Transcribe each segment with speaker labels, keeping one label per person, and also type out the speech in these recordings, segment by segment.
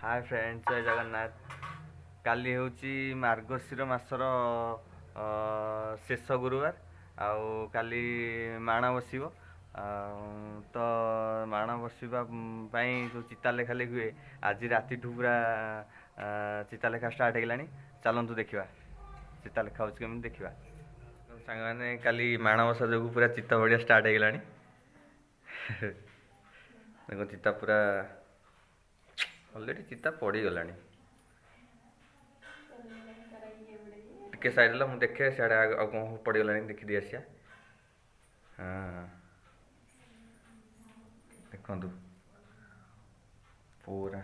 Speaker 1: Hi friends, जय जगन्नाथ। काली हूँ मार्गशीर मासर शेष गुरुवार आउ काली माण बसिब तो माण बसवा जो चिता लेखा लेखि हुए आज राति पूरा चिता लेखा स्टार्ट होगलानी। चलतु देखा चिता लेखा हो देखा सांग मैंने काली माण बसा जो पूरा चिता बढ़िया स्टार्ट होगलानी। देखो चिता पूरा ऑलरेडी चिता पड़गला टे साइड मुझे देखे सियाड़े आ कौन पड़गला देखी आसिया। हाँ देखु पूरा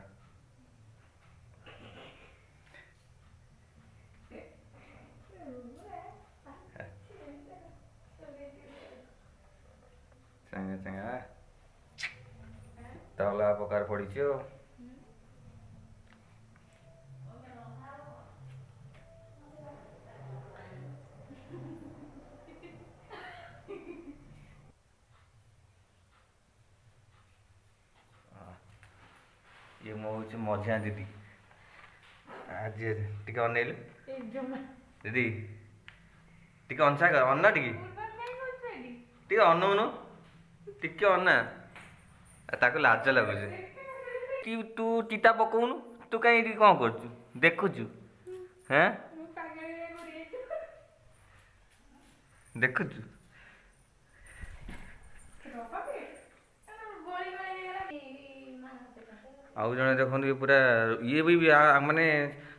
Speaker 1: चंगा चंगा तो अलग प्रकार पड़ी। ये मो हूँ मझिया दीदी आज टी अनैलु दीदी टी अंसा कर अन्ना टी अनौनु टी अन्ना ताको लाज लगुच कि तू चिता पकाउनु तू कहीं कौन कर देखुचु हाँ देखुचु आउ जड़े देखो पूरा ये भी माने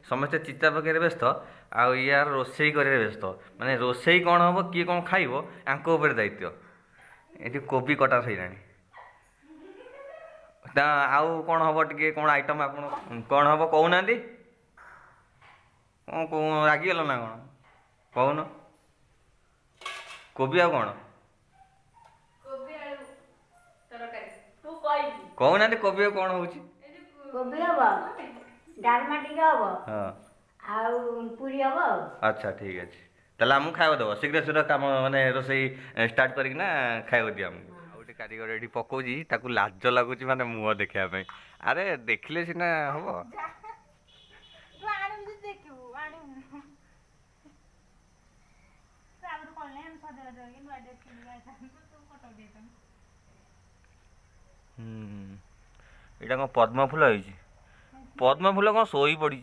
Speaker 1: समस्ते चिता पकड़े व्यस्त आउ यार रोसई कर व्यस्त माने रोसई कौन हम किए कौन खाइब यांको ऊपर दायित्व। ये कोबी कटा सैलानी आउ कौन हम टे कौन आइटम आप कौन हम कहूना कौन रागिगल ना कौन कहन कोबी आ कौन कहूना कोबी कौन हूँ
Speaker 2: कोबी हम डालमा टिके हम आउ पूरी हम।
Speaker 1: अच्छा ठीक अच्छे ताला आमको खाइब दब शीघ्र शीघ्र कम माने रोसई स्टार्ट करना खाइब दिया आमको। गोटे कारीगर ये पकाउची ताकू लाज लगुच माने मुह देखा अरे देखले सीना हम एटा कौन पद्म फूल होइछि पद्म फूल कौन सोई पड़ी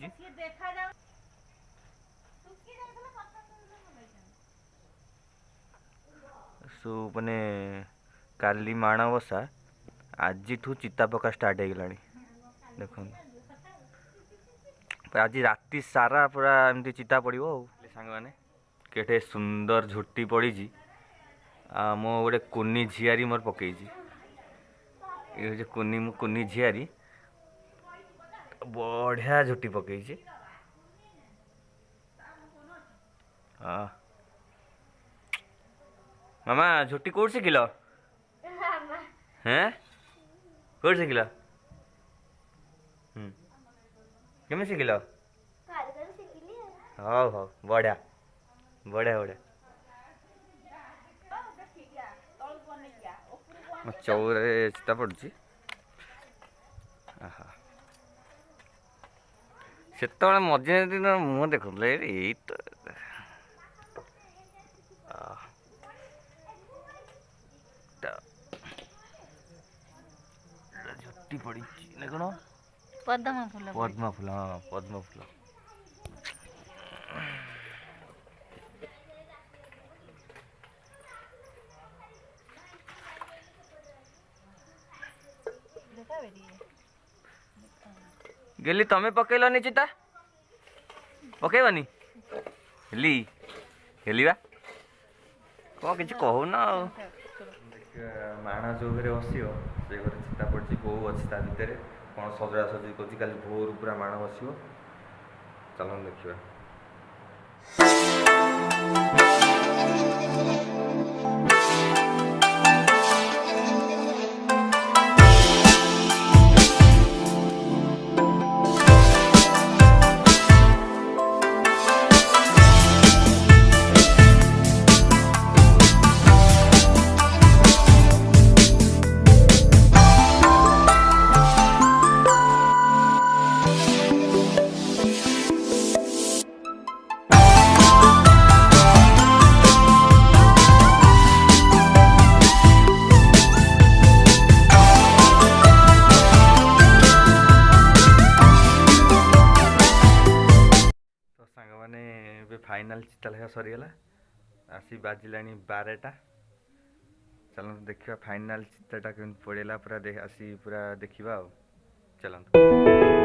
Speaker 1: सो माने काली माण बसा आज चिता पका स्टार्ट होगला। देख आज राति सारा पूरा एमती चिता पड़ो सांग मैंने केटे सुंदर झुटी पड़ी मो गोटे कुनी झियारी मोर पकई ये कुनी झियारी बढ़िया झुटी पकई। हाँ मामा झुटी कौट शिखिल हैं कौट शिखिल केमी शिखिल हौ हौ बढ़िया बढ़िया बढ़िया चौरे चिता पड़ी से मझे दिन मुह देख झुटी पड़ी कौन
Speaker 2: पद्म फूल
Speaker 1: पद्म फूल। हाँ पद्म फूल गेली तमें पकईलनि चिता पकईबनी हेली हेलिबा कौन किसी कहूना माण जो घरे बस से घरे चिता पड़ी बो अच्छी ता भितर कौन सजड़ा सजी कर भोर पूरा माण बस चलन देखा। फाइनाल चिता लेखा सरीगला आसी बाजिलानी 12टा चलते देखा फाइनाल चिताटा केमती पड़ेगा पूरा आसी पूरा देखा चलते